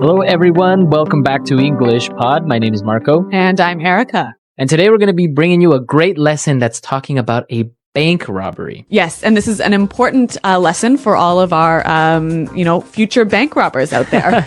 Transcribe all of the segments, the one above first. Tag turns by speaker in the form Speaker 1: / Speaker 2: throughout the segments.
Speaker 1: Hello, everyone. Welcome back to English Pod. My name is Marco.
Speaker 2: And I'm Erica.
Speaker 1: And today we're going to be bringing you a great lesson that's talking about a bank robbery.
Speaker 2: Yes, and this is an important lesson for all of our, future bank robbers out there.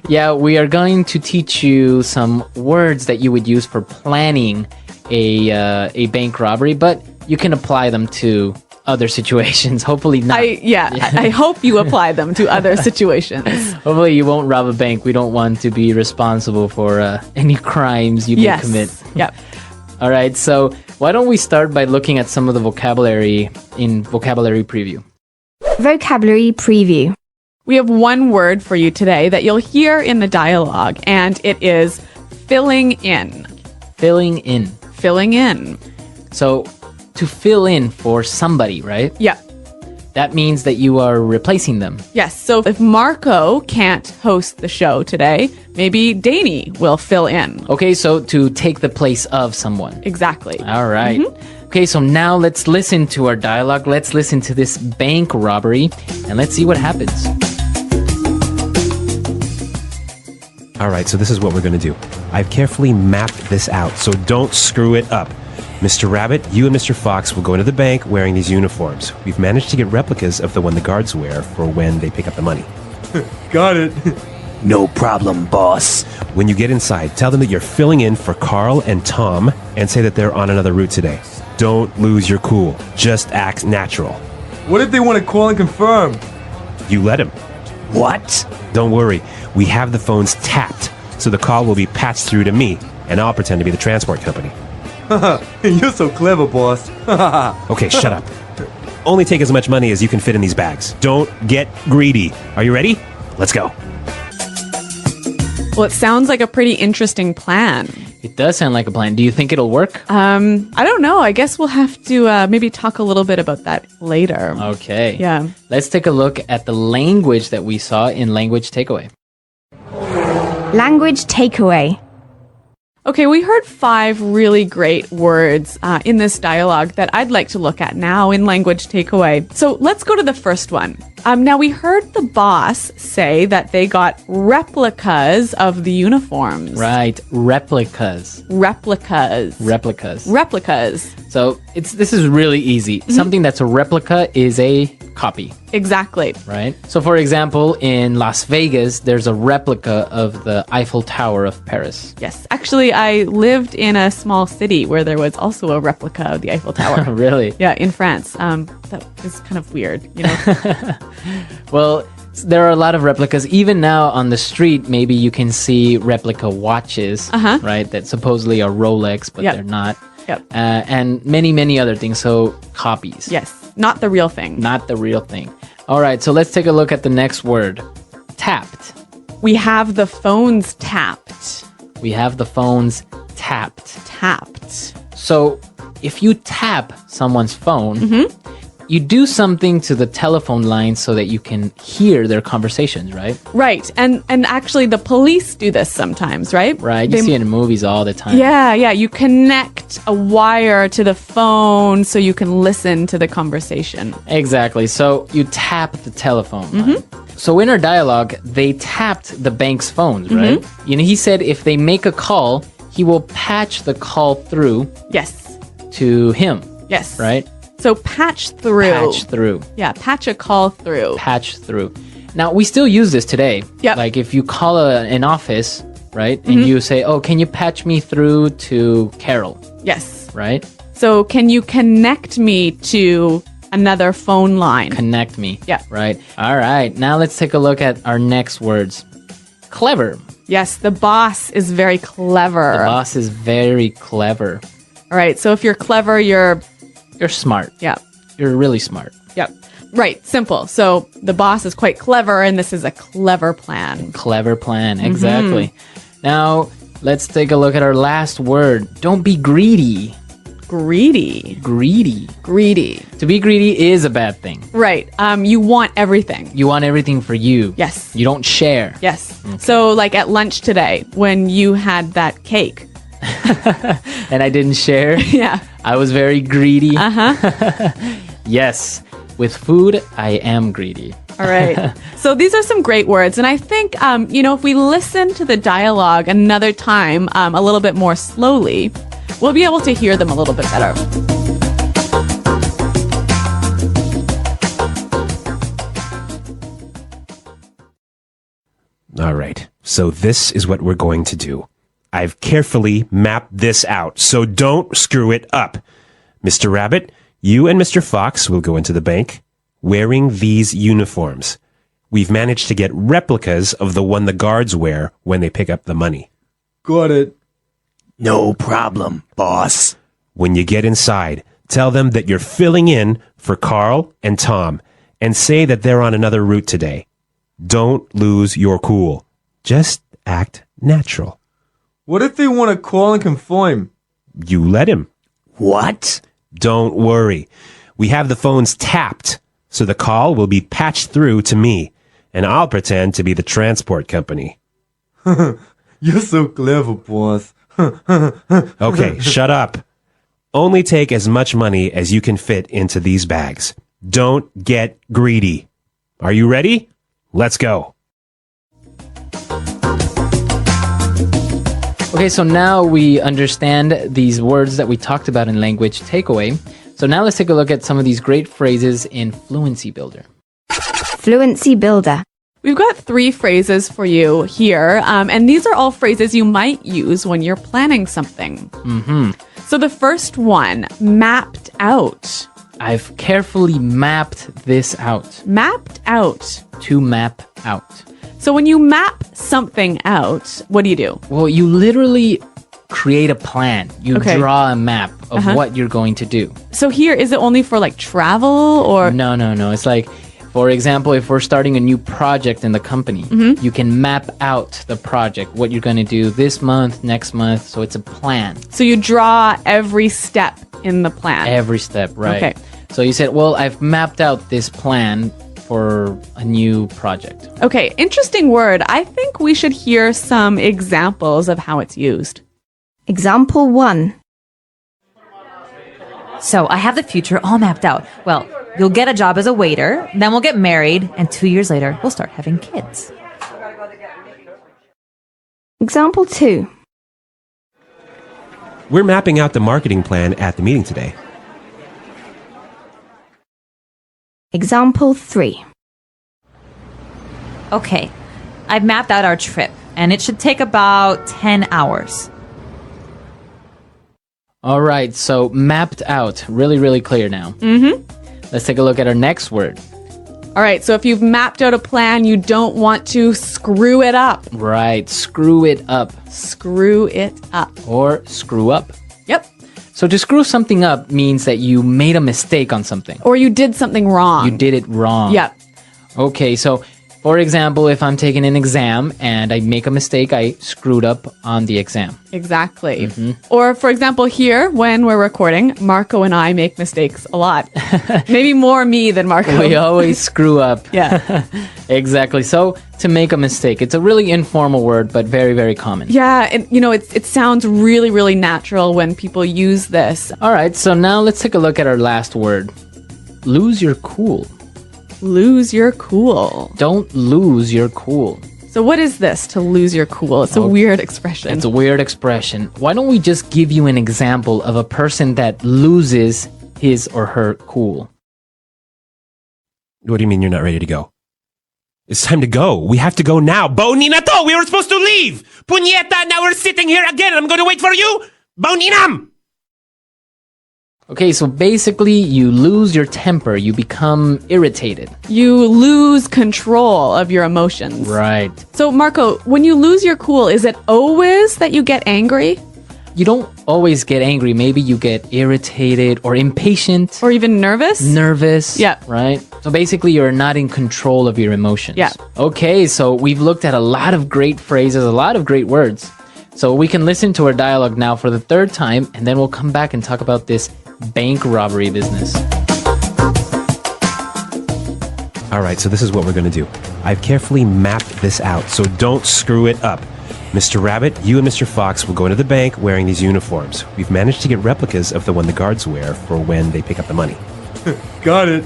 Speaker 1: Yeah, we are going to teach you some words that you would use for planning a bank robbery, but you can apply them to other situations. Hopefully not.
Speaker 2: I hope you apply them to other situations.
Speaker 1: Hopefully you won't rob a bank. We don't want to be responsible for any crimes you may commit.
Speaker 2: Yep.
Speaker 1: All right, so why don't we start by looking at some of the vocabulary in Vocabulary Preview.
Speaker 3: Vocabulary Preview.
Speaker 2: We have one word for you today that you'll hear in the dialogue, and it is filling in.
Speaker 1: Filling in.
Speaker 2: Filling in.
Speaker 1: So to fill in for somebody, right?
Speaker 2: Yeah.
Speaker 1: That means that you are replacing them.
Speaker 2: Yes. So if Marco can't host the show today, maybe Danny will fill in.
Speaker 1: Okay, so to take the place of someone.
Speaker 2: Exactly.
Speaker 1: All right. Okay, so now let's listen to our dialogue. Let's listen to this bank robbery, and let's see what happens.
Speaker 4: All right, so this is what we're going to do. I've carefully mapped this out, so don't screw it up. Mr. Rabbit, you and Mr. Fox will go into the bank wearing these uniforms. We've managed to get replicas of the one the guards wear for when they pick up the money.
Speaker 5: Got it.
Speaker 4: No problem, boss. When you get inside, tell them that you're filling in for Carl and Tom and say that they're on another route today. Don't lose your cool. Just act natural.
Speaker 5: What if they want to call and confirm?
Speaker 4: You let him.
Speaker 6: What?
Speaker 4: Don't worry. We have the phones tapped, so the call will be patched through to me, and I'll pretend to be the transport company.
Speaker 5: You're so clever, boss.
Speaker 4: Okay, shut up. Only take as much money as you can fit in these bags. Don't get greedy. Are you ready? Let's go.
Speaker 2: Well, it sounds like a pretty interesting plan.
Speaker 1: It does sound like a plan. Do you think it'll work?
Speaker 2: I don't know. I guess we'll have to maybe talk a little bit about that later.
Speaker 1: Okay.
Speaker 2: Yeah.
Speaker 1: Let's take a look at the language that we saw in Language Takeaway.
Speaker 3: Language Takeaway.
Speaker 2: Okay, we heard 5 really great words in this dialogue that I'd like to look at now in Language Takeaway. So let's go to the first one. Now, we heard the boss say that they got replicas of the uniforms.
Speaker 1: Right, replicas.
Speaker 2: Replicas.
Speaker 1: Replicas.
Speaker 2: Replicas.
Speaker 1: So this is really easy. Something that's a replica is a copy.
Speaker 2: Exactly.
Speaker 1: Right? So for example, in Las Vegas, there's a replica of the Eiffel Tower of Paris.
Speaker 2: Yes. Actually, I lived in a small city where there was also a replica of the Eiffel Tower.
Speaker 1: Really?
Speaker 2: Yeah, in France. That is kind of weird, you know?
Speaker 1: Well, there are a lot of replicas. Even now on the street, maybe you can see replica watches, right? That supposedly are Rolex, but they're not.
Speaker 2: Yep.
Speaker 1: And many, many other things. So copies.
Speaker 2: Yes. Not the real thing.
Speaker 1: Not the real thing. All right. So let's take a look at the next word. Tapped.
Speaker 2: We have the phones tapped.
Speaker 1: We have the phones tapped.
Speaker 2: Tapped.
Speaker 1: So if you tap someone's phone, you do something to the telephone line so that you can hear their conversations, right?
Speaker 2: Right. And actually the police do this sometimes, right?
Speaker 1: Right. You see it in movies all the time.
Speaker 2: Yeah. You connect a wire to the phone so you can listen to the conversation.
Speaker 1: Exactly. So you tap the telephone line. So in our dialogue, they tapped the bank's phones, right? You know, he said if they make a call, he will patch the call through
Speaker 2: Yes.
Speaker 1: to him.
Speaker 2: Yes.
Speaker 1: Right?
Speaker 2: So patch through.
Speaker 1: Patch through.
Speaker 2: Yeah, patch a call through.
Speaker 1: Patch through. Now, we still use this today.
Speaker 2: Yep.
Speaker 1: Like if you call an office, right? And you say, oh, can you patch me through to Carol?
Speaker 2: Yes.
Speaker 1: Right?
Speaker 2: So can you connect me to another phone line?
Speaker 1: Connect me.
Speaker 2: Yeah.
Speaker 1: Right. All right. Now let's take a look at our next words. Clever.
Speaker 2: Yes, the boss is very clever.
Speaker 1: The boss is very clever.
Speaker 2: All right, so if you're clever, you're
Speaker 1: smart.
Speaker 2: Yeah.
Speaker 1: You're really smart.
Speaker 2: Yep. Right, simple. So the boss is quite clever, and this is a clever plan.
Speaker 1: Clever plan, exactly. Now, let's take a look at our last word. Don't be greedy.
Speaker 2: Greedy.
Speaker 1: Greedy.
Speaker 2: Greedy.
Speaker 1: To be greedy is a bad thing.
Speaker 2: Right. You want everything.
Speaker 1: You want everything for you.
Speaker 2: Yes.
Speaker 1: You don't share.
Speaker 2: Yes. Okay. So like at lunch today, when you had that cake.
Speaker 1: And I didn't share.
Speaker 2: Yeah.
Speaker 1: I was very greedy.
Speaker 2: Uh-huh.
Speaker 1: Yes. With food, I am greedy.
Speaker 2: All right. So these are some great words. And I think, if we listen to the dialogue another time a little bit more slowly, we'll be able to hear them a little bit better.
Speaker 4: All right. So this is what we're going to do. I've carefully mapped this out, so don't screw it up. Mr. Rabbit, you and Mr. Fox will go into the bank wearing these uniforms. We've managed to get replicas of the one the guards wear when they pick up the money.
Speaker 5: Got it.
Speaker 6: No problem, boss.
Speaker 4: When you get inside, tell them that you're filling in for Carl and Tom and say that they're on another route today. Don't lose your cool. Just act natural.
Speaker 5: What if they want to call and confirm?
Speaker 4: You let him.
Speaker 6: What?
Speaker 4: Don't worry. We have the phones tapped, so the call will be patched through to me, and I'll pretend to be the transport company.
Speaker 5: You're so clever, boss.
Speaker 4: Okay, shut up. Only take as much money as you can fit into these bags. Don't get greedy. Are you ready? Let's go.
Speaker 1: Okay, so now we understand these words that we talked about in language takeaway. So now let's take a look at some of these great phrases in Fluency Builder.
Speaker 3: Fluency Builder.
Speaker 2: We've got 3 phrases for you here, and these are all phrases you might use when you're planning something. So the first one, mapped out.
Speaker 1: I've carefully mapped this out.
Speaker 2: Mapped out.
Speaker 1: To map out.
Speaker 2: So when you map something out, what do you do?
Speaker 1: Well, you literally create a plan. You
Speaker 2: Okay.
Speaker 1: draw a map of what you're going to do.
Speaker 2: So here, is it only for like travel or?
Speaker 1: No. It's like, for example, if we're starting a new project in the company, you can map out the project, what you're going to do this month, next month. So it's a plan.
Speaker 2: So you draw every step in the plan.
Speaker 1: Every step, right?
Speaker 2: Okay.
Speaker 1: So you said, well, I've mapped out this plan for a new project.
Speaker 2: Okay, interesting word. I think we should hear some examples of how it's used.
Speaker 3: Example 1.
Speaker 7: So I have the future all mapped out. Well, you'll get a job as a waiter, then we'll get married, and 2 years later, we'll start having kids.
Speaker 3: Example 2.
Speaker 4: We're mapping out the marketing plan at the meeting today.
Speaker 3: Example 3.
Speaker 7: Okay, I've mapped out our trip, and it should take about 10 hours.
Speaker 1: All right, so mapped out. Really, really clear now. Let's take a look at our next word.
Speaker 2: All right, so if you've mapped out a plan, you don't want to screw it up.
Speaker 1: Right, screw it up.
Speaker 2: Screw it up.
Speaker 1: Or screw up.
Speaker 2: Yep.
Speaker 1: So to screw something up means that you made a mistake on something.
Speaker 2: Or you did something wrong.
Speaker 1: You did it wrong.
Speaker 2: Yep.
Speaker 1: Okay, so for example, if I'm taking an exam and I make a mistake, I screwed up on the exam.
Speaker 2: Exactly. Or for example, here, when we're recording, Marco and I make mistakes a lot. Maybe more me than Marco.
Speaker 1: We always screw up.
Speaker 2: Yeah.
Speaker 1: Exactly. So to make a mistake, it's a really informal word, but very, very common.
Speaker 2: Yeah, and it sounds really, really natural when people use this.
Speaker 1: All right, so now let's take a look at our last word. Lose your cool.
Speaker 2: Lose your cool.
Speaker 1: Don't lose your cool.
Speaker 2: So what is this, to lose your cool? It's a weird expression.
Speaker 1: It's a weird expression. Why don't we just give you an example of a person that loses his or her cool?
Speaker 4: What do you mean you're not ready to go? It's time to go. We have to go now. Bonina to! We were supposed to leave! Punyeta, now we're sitting here again and I'm going to wait for you! Boninam!
Speaker 1: Okay, so basically you lose your temper. You become irritated.
Speaker 2: You lose control of your emotions.
Speaker 1: Right.
Speaker 2: So Marco, when you lose your cool, is it always that you get angry?
Speaker 1: You don't always get angry. Maybe you get irritated or impatient.
Speaker 2: Or even nervous?
Speaker 1: Nervous.
Speaker 2: Yeah.
Speaker 1: Right? So basically, you're not in control of your emotions.
Speaker 2: Yeah.
Speaker 1: Okay, so we've looked at a lot of great phrases, a lot of great words. So we can listen to our dialogue now for the 3rd time, and then we'll come back and talk about this bank robbery business.
Speaker 4: All right, so this is what we're going to do. I've carefully mapped this out, so don't screw it up. Mr. Rabbit, you and Mr. Fox will go into the bank wearing these uniforms. We've managed to get replicas of the one the guards wear for when they pick up the money.
Speaker 5: Got it.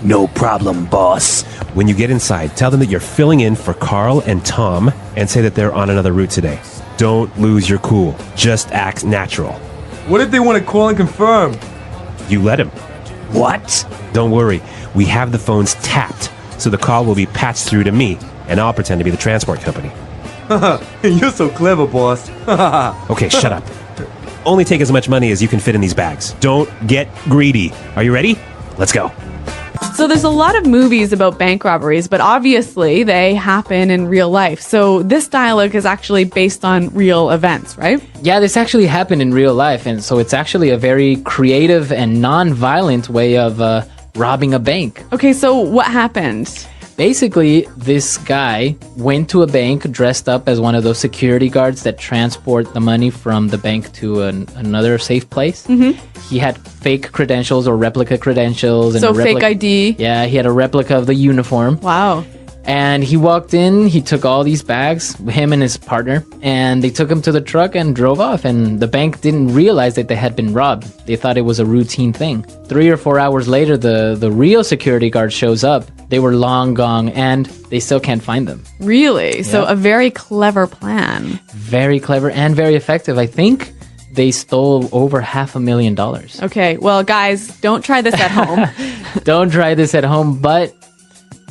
Speaker 6: No problem, boss.
Speaker 4: When you get inside, tell them that you're filling in for Carl and Tom and say that they're on another route today. Don't lose your cool. Just act natural.
Speaker 5: What if they want to call and confirm?
Speaker 4: You let him.
Speaker 6: What?
Speaker 4: Don't worry. We have the phones tapped, so the call will be patched through to me, and I'll pretend to be the transport company.
Speaker 5: You're so clever, boss.
Speaker 4: Okay, shut up. Only take as much money as you can fit in these bags. Don't get greedy. Are you ready? Let's go.
Speaker 2: So there's a lot of movies about bank robberies, but obviously they happen in real life. So this dialogue is actually based on real events, right?
Speaker 1: Yeah, this actually happened in real life, and so it's actually a very creative and non-violent way of robbing a bank.
Speaker 2: Okay, so what happened?
Speaker 1: Basically, this guy went to a bank dressed up as one of those security guards that transport the money from the bank to another safe place. Mm-hmm. He had fake credentials or replica credentials. And
Speaker 2: So fake ID.
Speaker 1: Yeah, he had a replica of the uniform.
Speaker 2: Wow.
Speaker 1: And he walked in, he took all these bags, him and his partner, and they took him to the truck and drove off. And the bank didn't realize that they had been robbed. They thought it was a routine thing. 3 or 4 hours later, the real security guard shows up. They were long gone, and they still can't find them.
Speaker 2: Really? So a very clever plan.
Speaker 1: Very clever and very effective. I think they stole over $500,000.
Speaker 2: Okay, well, guys, don't try this at home.
Speaker 1: Don't try this at home, but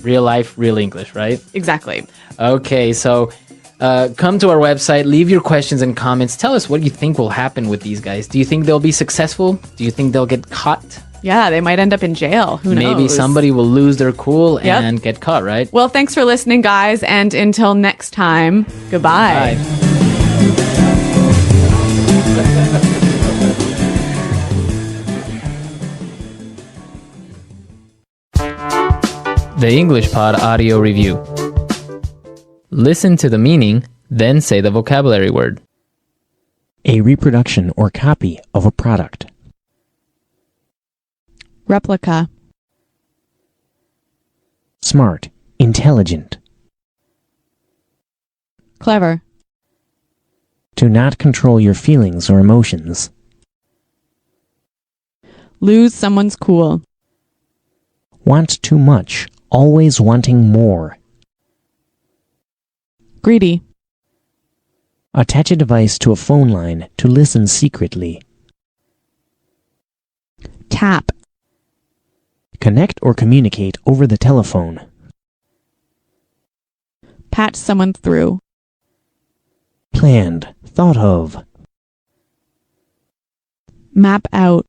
Speaker 1: real life, real English, right?
Speaker 2: Exactly.
Speaker 1: Okay, so come to our website, leave your questions and comments. Tell us what you think will happen with these guys. Do you think they'll be successful? Do you think they'll get caught?
Speaker 2: Yeah, they might end up in jail. Who knows?
Speaker 1: Maybe somebody will lose their cool
Speaker 2: Yep.
Speaker 1: and get caught, right?
Speaker 2: Well, thanks for listening, guys. And until next time, goodbye.
Speaker 1: Bye. The English Pod Audio Review. Listen to the meaning, then say the vocabulary word.
Speaker 8: A reproduction or copy of a product.
Speaker 2: Replica.
Speaker 8: Smart, intelligent.
Speaker 2: Clever.
Speaker 8: To not control your feelings or emotions.
Speaker 2: Lose someone's cool.
Speaker 8: Want too much, always wanting more.
Speaker 2: Greedy.
Speaker 8: Attach a device to a phone line to listen secretly.
Speaker 2: Tap.
Speaker 8: Connect or communicate over the telephone.
Speaker 2: Patch someone through.
Speaker 8: Planned, thought of.
Speaker 2: Map out.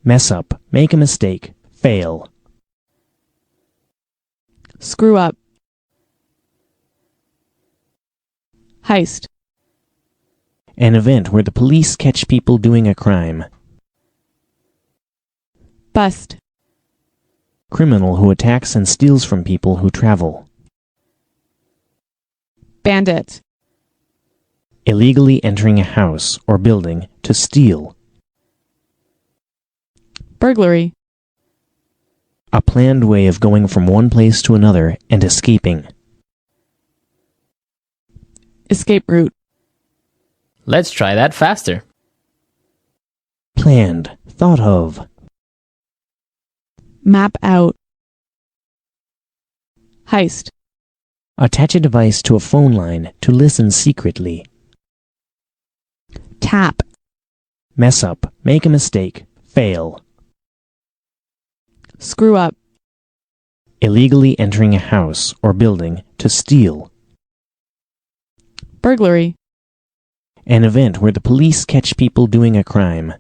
Speaker 8: Mess up, make a mistake, fail.
Speaker 2: Screw up. Heist.
Speaker 8: An event where the police catch people doing a crime.
Speaker 2: Bust.
Speaker 8: Criminal who attacks and steals from people who travel.
Speaker 2: Bandit.
Speaker 8: Illegally entering a house or building to steal.
Speaker 2: Burglary.
Speaker 8: A planned way of going from one place to another and escaping.
Speaker 2: Escape route.
Speaker 1: Let's try that faster.
Speaker 8: Planned, thought of.
Speaker 2: Map out. Heist.
Speaker 8: Attach a device to a phone line to listen secretly.
Speaker 2: Tap.
Speaker 8: Mess up, make a mistake, fail.
Speaker 2: Screw up.
Speaker 8: Illegally entering a house or building to steal.
Speaker 2: Burglary.
Speaker 8: An event where the police catch people doing a crime.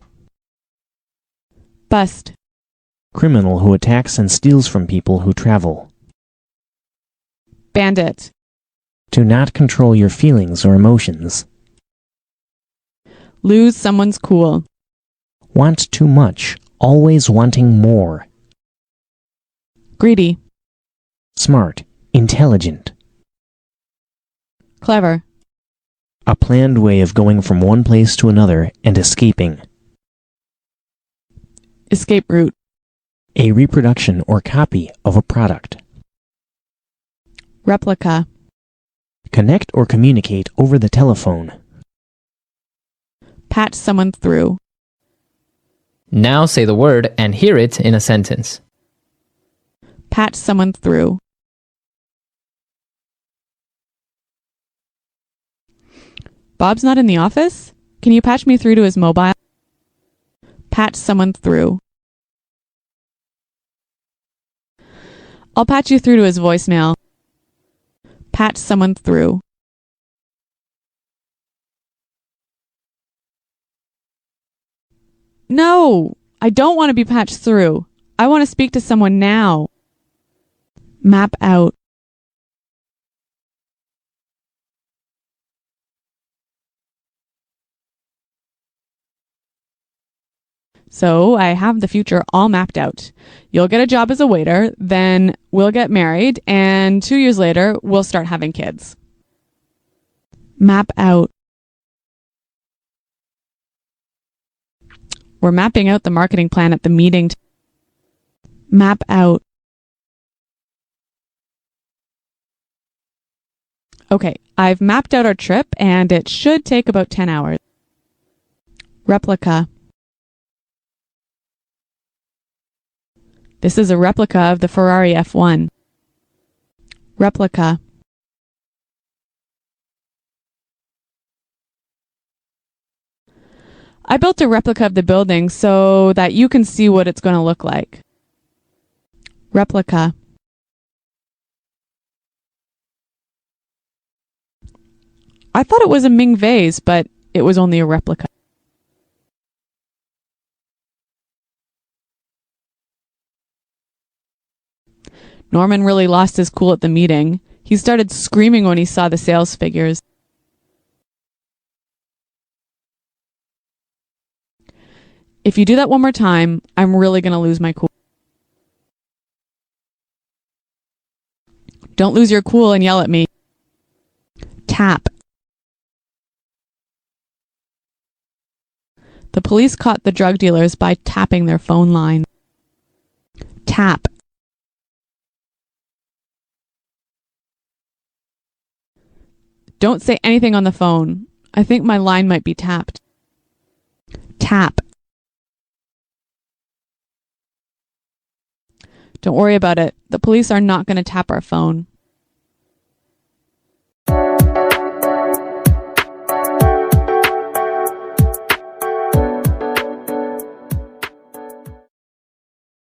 Speaker 2: Bust.
Speaker 8: Criminal who attacks and steals from people who travel.
Speaker 2: Bandit.
Speaker 8: To not control your feelings or emotions.
Speaker 2: Lose someone's cool.
Speaker 8: Want too much, always wanting more.
Speaker 2: Greedy.
Speaker 8: Smart, intelligent.
Speaker 2: Clever.
Speaker 8: A planned way of going from one place to another and escaping.
Speaker 2: Escape route.
Speaker 8: A reproduction or copy of a product.
Speaker 2: Replica.
Speaker 8: Connect or communicate over the telephone.
Speaker 2: Patch someone through.
Speaker 1: Now say the word and hear it in a sentence.
Speaker 2: Patch someone through. Bob's not in the office? Can you patch me through to his mobile? Patch someone through. I'll patch you through to his voicemail. Patch someone through. No, I don't want to be patched through. I want to speak to someone now. Map out. So I have the future all mapped out. You'll get a job as a waiter, then we'll get married, and 2 years later, we'll start having kids. Map out. We're mapping out the marketing plan at the meeting. Map out. Okay, I've mapped out our trip, and it should take about 10 hours. Replica. This is a replica of the Ferrari F1. Replica. I built a replica of the building so that you can see what it's going to look like. Replica. I thought it was a Ming vase, but it was only a replica. Norman really lost his cool at the meeting. He started screaming when he saw the sales figures. If you do that one more time, I'm really going to lose my cool. Don't lose your cool and yell at me. Tap. The police caught the drug dealers by tapping their phone line. Tap. Don't say anything on the phone. I think my line might be tapped. Tap. Don't worry about it. The police are not going to tap our phone.